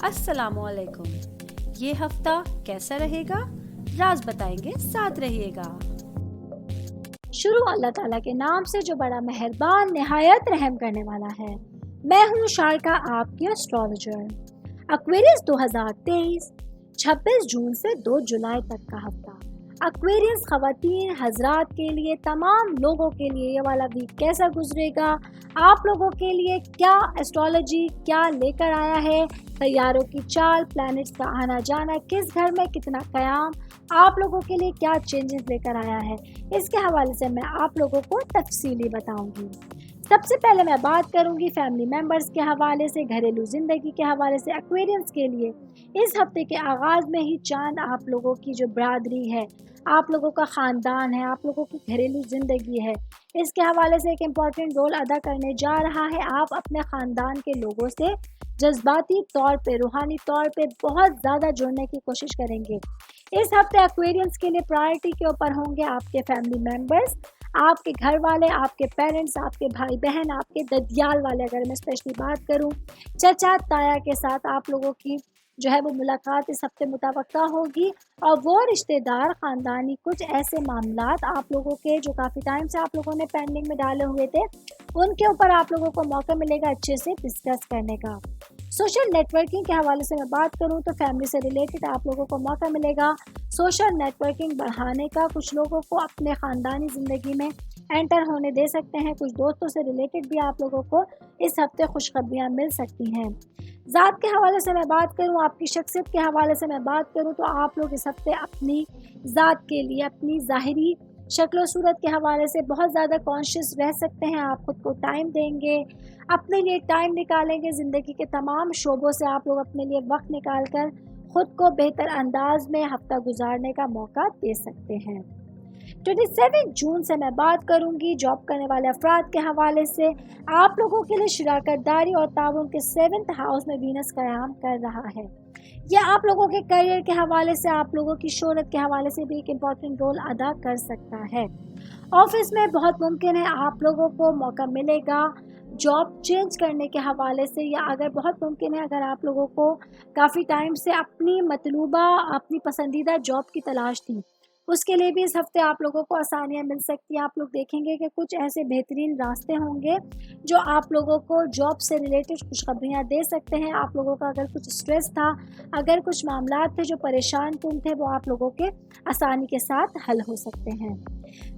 अस्सलाम वालेकुम। ये हफ्ता कैसा रहेगा, राज बताएंगे, साथ रहिएगा। शुरू अल्लाह ताला के नाम से जो बड़ा मेहरबान निहायत रहम करने वाला है। मैं हूँ शारका, आपकी एस्ट्रोलॉजर। एक्वेरियस 2023 26 जून से 2 जुलाई तक का हफ्ता एक्वेरियस खवातीन हजरात के लिए, तमाम लोगों के लिए ये वाला वीक कैसा गुजरेगा, आप लोगों के लिए क्या एस्ट्रोलॉजी क्या लेकर आया है, तैयारों की चाल, प्लैनेट्स का आना जाना, किस घर में कितना कयाम, आप लोगों के लिए क्या चेंजेस लेकर आया है, इसके हवाले से मैं आप लोगों को तफसीली बताऊंगी। सबसे पहले मैं बात करूंगी फैमिली मेंबर्स के हवाले से, घरेलू ज़िंदगी के हवाले से। एक्वेरियंस के लिए इस हफ्ते के आगाज़ में ही चांद आप लोगों की जो बरादरी है, आप लोगों का ख़ानदान है, आप लोगों की घरेलू ज़िंदगी है, इसके हवाले से एक इम्पॉर्टेंट रोल अदा करने जा रहा है। आप अपने ख़ानदान के लोगों से जज्बाती तौर पे, रूहानी तौर पे बहुत ज़्यादा जुड़ने की कोशिश करेंगे। इस हफ्ते एक्वेरियंस के लिए प्रायोरिटी के ऊपर होंगे आपके फैमिली मेम्बर्स, आपके घर वाले, आपके पेरेंट्स, आपके भाई बहन, आपके ददियाल वाले। अगर मैं स्पेशली बात करूं, चचा ताया के साथ आप लोगों की जो है वो मुलाकात इस हफ्ते मुतवक्का होगी, और वो रिश्तेदार ख़ानदानी कुछ ऐसे मामलात आप लोगों के जो काफ़ी टाइम से आप लोगों ने पेंडिंग में डाले हुए थे, उनके ऊपर आप लोगों को मौका मिलेगा अच्छे से डिस्कस करने का। सोशल नेटवर्किंग के हवाले से मैं बात करूं तो फैमिली से रिलेटेड आप लोगों को मौका मिलेगा सोशल नेटवर्किंग बढ़ाने का। कुछ लोगों को अपने ख़ानदानी ज़िंदगी में एंटर होने दे सकते हैं, कुछ दोस्तों से रिलेटेड भी आप लोगों को इस हफ्ते खुशखबरियाँ मिल सकती हैं। ज़ात के हवाले से मैं बात करूं, आपकी शख्सियत के हवाले से मैं बात करूं तो आप लोग इस हफ्ते अपनी ज़ात के लिए, अपनी ज़ाहिरी शक्ल सूरत के हवाले से बहुत ज़्यादा कॉन्शियस रह सकते हैं। आप खुद को टाइम देंगे, अपने लिए टाइम निकालेंगे, ज़िंदगी के तमाम शोबों से आप लोग अपने लिए वक्त निकाल कर ख़ुद को बेहतर अंदाज में हफ्ता गुजारने का मौका दे सकते हैं। 27 जून से मैं बात करूंगी जॉब करने वाले अफराद के हवाले से। आप लोगों के लिए शराकतदारी और ताउन के 7th हाउस में वीनस कयाम कर रहा है। यह आप लोगों के करियर के हवाले से, आप लोगों की शोहरत के हवाले से भी एक इम्पॉर्टेंट रोल अदा कर सकता है। ऑफिस में बहुत मुमकिन है आप लोगों को मौका मिलेगा जॉब चेंज करने के हवाले से, या अगर बहुत मुमकिन है अगर आप लोगों को काफ़ी टाइम से अपनी मतलूबा, अपनी पसंदीदा जॉब की तलाश थी, उसके लिए भी इस हफ्ते आप लोगों को आसानियां मिल सकती हैं। आप लोग देखेंगे कि कुछ ऐसे बेहतरीन रास्ते होंगे जो आप लोगों को जॉब से रिलेटेड खुशखबरियां दे सकते हैं। आप लोगों का अगर कुछ स्ट्रेस था, अगर कुछ मामला थे जो परेशान कुन थे, वो आप लोगों के आसानी के साथ हल हो सकते हैं।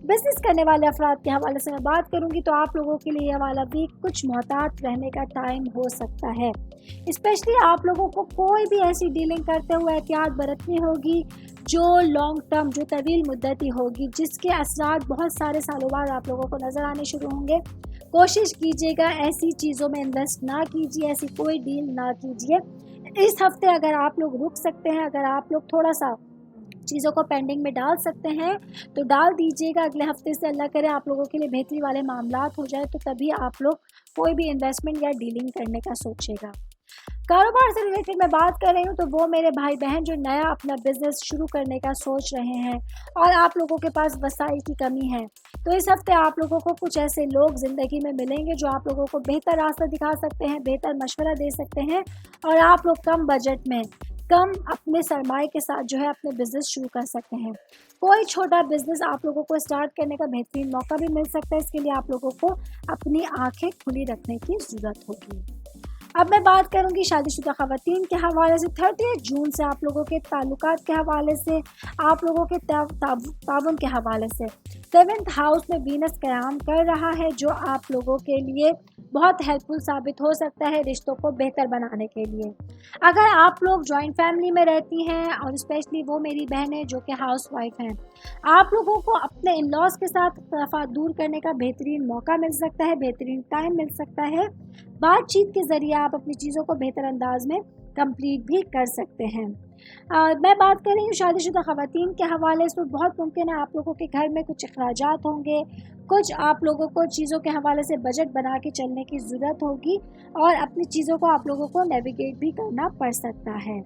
बिजनेस करने वाले अफराद के हवाले से मैं बात करूंगी तो आप लोगों के लिए यह वाला वीक कुछ मोहतात रहने का टाइम हो सकता है। स्पेशली आप लोगों को कोई भी ऐसी डीलिंग करते हुए एहतियात बरतनी होगी जो लॉन्ग टर्म, जो तवील मुद्दती होगी, जिसके असरात बहुत सारे सालों बाद आप लोगों को नज़र आने शुरू होंगे। कोशिश कीजिएगा ऐसी चीज़ों में इन्वेस्ट ना कीजिए, ऐसी कोई डील ना कीजिए। इस हफ्ते अगर आप लोग रुक सकते हैं, अगर आप लोग थोड़ा सा चीज़ों को पेंडिंग में डाल सकते हैं तो डाल दीजिएगा। अगले हफ्ते से अल्लाह करे आप लोगों के लिए बेहतरी वाले मामलात हो जाए तो तभी आप लोग कोई भी इन्वेस्टमेंट या डीलिंग करने का सोचेगा। कारोबार से रिलेटेड मैं बात कर रही हूँ तो वो मेरे भाई बहन जो नया अपना बिजनेस शुरू करने का सोच रहे हैं और आप लोगों के पास वसाइल की कमी है, तो इस हफ्ते आप लोगों को कुछ ऐसे लोग ज़िंदगी में मिलेंगे जो आप लोगों को बेहतर रास्ता दिखा सकते हैं, बेहतर मशवरा दे सकते हैं, और आप लोग कम बजट में, कम अपने सरमाए के साथ जो है अपने बिजनेस शुरू कर सकते हैं। कोई छोटा बिजनेस आप लोगों को स्टार्ट करने का बेहतरीन मौका भी मिल सकता है। इसके लिए आप लोगों को अपनी आंखें खुली रखने की ज़रूरत होगी। अब मैं बात करूंगी शादीशुदा ख़वातीन के हवाले से। 30 जून से आप लोगों के ताल्लुकात के हवाले से, आप लोगों के ताउन के हवाले से 7th हाउस में वीनस कयाम कर रहा है, जो आप लोगों के लिए बहुत हेल्पफुल साबित हो सकता है रिश्तों को बेहतर बनाने के लिए। अगर आप लोग जॉइंट फैमिली में रहती हैं, और स्पेशली वो मेरी बहनें जो कि हाउस वाइफ हैं, आप लोगों को अपने इन लॉज के साथ तफात दूर करने का बेहतरीन मौका मिल सकता है, बेहतरीन टाइम मिल सकता है। बातचीत के ज़रिए आप अपनी चीज़ों को बेहतर अंदाज में कंप्लीट भी कर सकते हैं। मैं बात कर रही हूँ शादीशुदा ख़वातीन के हवाले से। बहुत मुमकिन है आप लोगों के घर में कुछ अखराजात होंगे, कुछ आप लोगों को चीज़ों के हवाले से बजट बना के चलने की ज़रूरत होगी, और अपनी चीज़ों को आप लोगों को नेविगेट भी करना पड़ सकता है।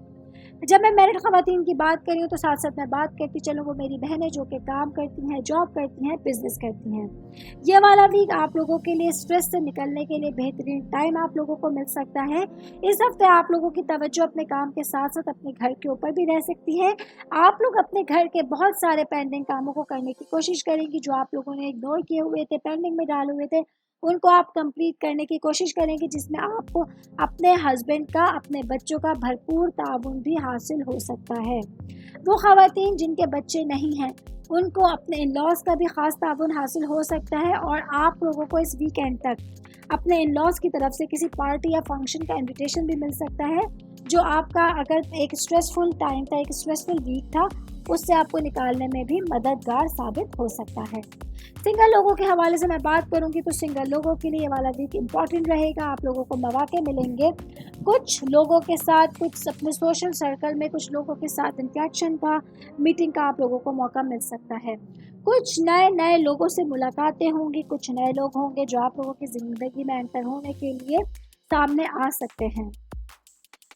जब मैं मैरिड ख़वातीन की बात कर रही हूँ तो साथ साथ मैं बात करती चलूँ वो मेरी बहनें जो कि काम करती हैं, जॉब करती हैं, बिजनेस करती हैं। ये वाला वीक आप लोगों के लिए स्ट्रेस से निकलने के लिए बेहतरीन टाइम आप लोगों को मिल सकता है। इस हफ्ते आप लोगों की तवज्जो अपने काम के साथ साथ अपने घर के ऊपर भी रह सकती है। आप लोग अपने घर के बहुत सारे पेंडिंग कामों को करने की कोशिश करेंगी जो आप लोगों ने इग्नोर किए हुए थे, पेंडिंग में डाले हुए थे, उनको आप कंप्लीट करने की कोशिश करेंगे, जिसमें आपको अपने हस्बैंड का, अपने बच्चों का भरपूर ताउन भी हासिल हो सकता है। वो ख़वातीन जिनके बच्चे नहीं हैं उनको अपने इन लॉज का भी ख़ास ताउन हासिल हो सकता है और आप लोगों को इस वीकेंड तक अपने इन लॉज की तरफ से किसी पार्टी या फंक्शन का इन्विटेशन भी मिल सकता है जो आपका अगर एक स्ट्रेसफुल टाइम था, एक स्ट्रेसफुल वीक था, उससे आपको निकालने में भी मददगार साबित हो सकता है। सिंगल लोगों के हवाले से मैं बात करूंगी तो सिंगल लोगों के लिए ये वाला वीक इम्पॉर्टेंट रहेगा। आप लोगों को मौके मिलेंगे कुछ लोगों के साथ, कुछ अपने सोशल सर्कल में कुछ लोगों के साथ इंटरेक्शन का, मीटिंग का आप लोगों को मौका मिल सकता है। कुछ नए लोगों से मुलाकातें होंगी, कुछ नए लोग होंगे जो आप लोगों की ज़िंदगी में एंटर होने के लिए सामने आ सकते हैं।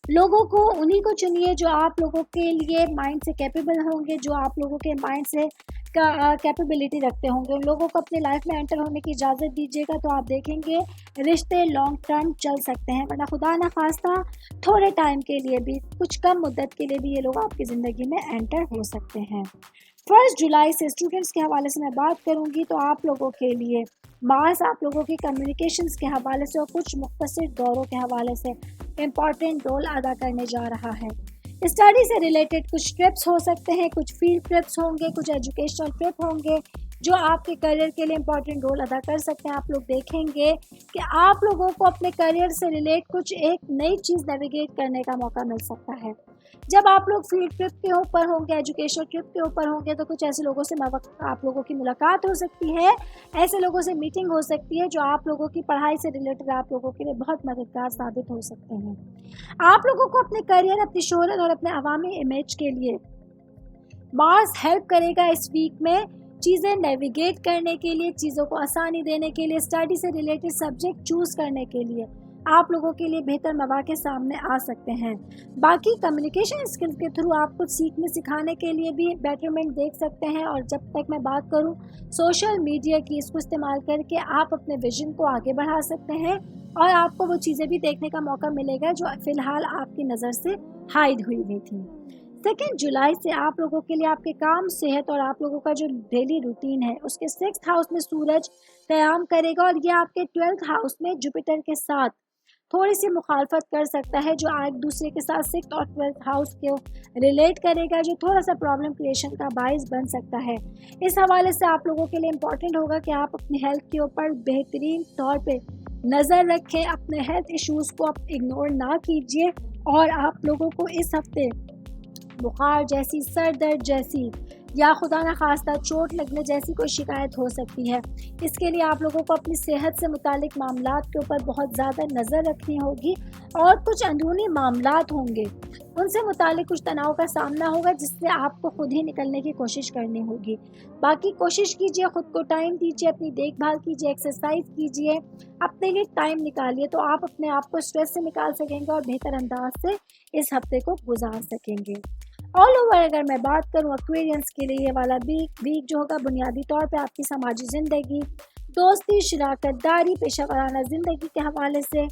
लोगों को उन्हीं को चुनिए जो आप लोगों के लिए माइंड से कैपेबल होंगे, जो आप लोगों के माइंड से कैपेबिलिटी रखते होंगे। उन लोगों को अपनी लाइफ में एंटर होने की इजाज़त दीजिएगा तो आप देखेंगे रिश्ते लॉन्ग टर्म चल सकते हैं, वरना खुदा न खास्ता थोड़े टाइम के लिए भी, कुछ कम मुद्दत के लिए भी ये लोग आपकी ज़िंदगी में एंटर हो सकते हैं। 1 जुलाई से स्टूडेंट्स के हवाले से मैं बात करूंगी तो आप लोगों के लिए मार्स आप लोगों की कम्युनिकेशंस के हवाले से और कुछ मुख्तसर दौरों के हवाले से इम्पॉर्टेंट रोल अदा करने जा रहा है। स्टडी से रिलेटेड कुछ ट्रिप्स हो सकते हैं, कुछ फील्ड ट्रिप्स होंगे, कुछ एजुकेशनल ट्रिप होंगे जो आपके करियर के लिए इम्पॉर्टेंट रोल अदा कर सकते हैं। आप लोग देखेंगे कि आप लोगों को अपने करियर से रिलेट कुछ एक नई चीज़ नेविगेट करने का मौका मिल सकता है। जब आप लोग फील्ड ट्रिप के ऊपर होंगे, एजुकेशनल ट्रिप के ऊपर होंगे तो कुछ ऐसे लोगों से आप लोगों की मुलाकात हो सकती है, ऐसे लोगों से मीटिंग हो सकती है जो आप लोगों की पढ़ाई से रिलेटेड आप लोगों के लिए बहुत मददगार साबित हो सकते हैं। आप लोगों को अपने करियर, अपनी शोहरत और अपने अवामी इमेज के लिए मार्स हेल्प करेगा इस वीक में चीज़ें नेविगेट करने के लिए, चीज़ों को आसानी देने के लिए, स्टडी से रिलेटेड सब्जेक्ट चूज़ करने के लिए आप लोगों के लिए बेहतर मौके सामने आ सकते हैं। बाकी कम्युनिकेशन स्किल्स के थ्रू आप कुछ सीखने सिखाने के लिए भी बेटरमेंट देख सकते हैं। और जब तक मैं बात करूं सोशल मीडिया की, इसको इस्तेमाल करके आप अपने विजन को आगे बढ़ा सकते हैं और आपको वो चीज़ें भी देखने का मौका मिलेगा जो फ़िलहाल आपकी नज़र से हाइड हुई थी। 2 जुलाई से आप लोगों के लिए आपके काम, सेहत और आप लोगों का जो डेली रूटीन है उसके 6th हाउस में सूरज क़याम करेगा और ये आपके 12th हाउस में जुपिटर के साथ थोड़ी सी मुखालफत कर सकता है जो एक दूसरे के साथ 6th और 12th हाउस को रिलेट करेगा, जो थोड़ा सा प्रॉब्लम क्रिएशन का बाइस बन सकता है। इस हवाले से आप लोगों के लिए इम्पॉर्टेंट होगा कि आप अपनी हेल्थ के ऊपर बेहतरीन तौर पे नज़र रखें, अपने हेल्थ इश्यूज़ को आप इग्नोर ना कीजिए। और आप लोगों को इस हफ्ते बुखार जैसी, सर दर्द जैसी या खुदा न खास्ता चोट लगने जैसी कोई शिकायत हो सकती है। इसके लिए आप लोगों को अपनी सेहत से मुतालिक मामलात के ऊपर बहुत ज़्यादा नज़र रखनी होगी और कुछ अंदरूनी मामलात होंगे उनसे मुतालिक कुछ तनाव का सामना होगा जिससे आपको खुद ही निकलने की कोशिश करनी होगी। बाकी कोशिश कीजिए, खुद को टाइम दीजिए, अपनी देखभाल कीजिए, एक्सरसाइज कीजिए, अपने लिए टाइम निकालिए तो आप अपने आप को स्ट्रेस से निकाल सकेंगे और बेहतर अंदाज से इस हफ्ते को गुजार सकेंगे। ऑल ओवर अगर मैं बात करूं एक्वेरियंस के लिए ये वाला वीक जो होगा बुनियादी तौर पे आपकी समाजी ज़िंदगी, दोस्ती, शराकतदारी, पेशा वाराना ज़िंदगी के हवाले से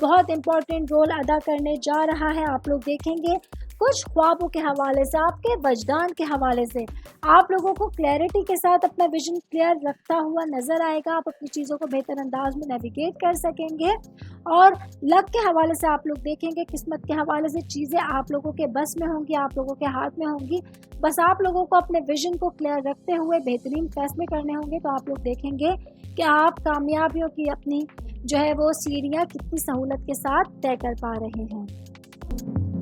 बहुत इम्पोर्टेंट रोल अदा करने जा रहा है। आप लोग देखेंगे कुछ ख्वाबों के हवाले से, आपके वजदान के हवाले से आप लोगों को क्लैरिटी के साथ अपना विजन क्लियर रखता हुआ नज़र आएगा। आप अपनी चीज़ों को बेहतर अंदाज में नेविगेट कर सकेंगे और लक के हवाले से आप लोग देखेंगे, किस्मत के हवाले से चीज़ें आप लोगों के बस में होंगी, आप लोगों के हाथ में होंगी। बस आप लोगों को अपने विजन को क्लियर रखते हुए बेहतरीन फैसले करने होंगे तो आप लोग देखेंगे कि आप कामयाबियों की अपनी जो है वो सीढ़ियाँ कितनी सहूलत के साथ तय कर पा रहे हैं।